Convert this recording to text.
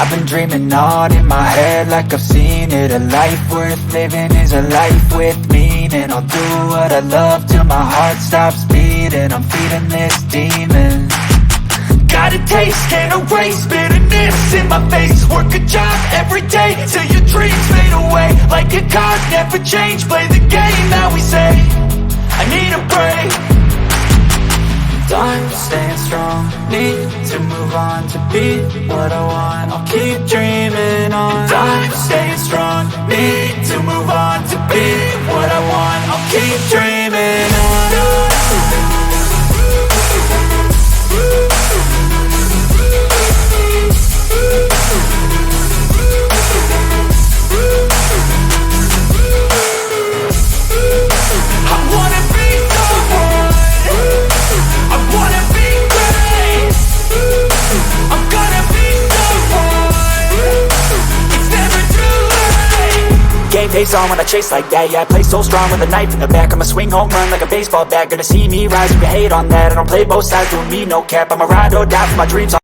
I've been dreaming on in my head like I've seen it. A life worth living is a life with meaning. I'll do what I love till my heart stops beating. I'm feeding this demon. Got a taste, can't erase bitterness in my face. Work a job every day till your dreams fade away. Like a card, never change, play the game that we say. I need a break. I'm staying strong, need to move on to be what I want. I'll keep dreaming on. I'm staying strong, need to move on to be what I want. I'll keep dreaming on. Face on when I chase like that. Yeah, I play so strong with a knife in the back. I'ma swing home run like a baseball bat. Gonna see me rise if you hate on that. I don't play both sides, doing me no cap. I'm a ride or die for my dreams.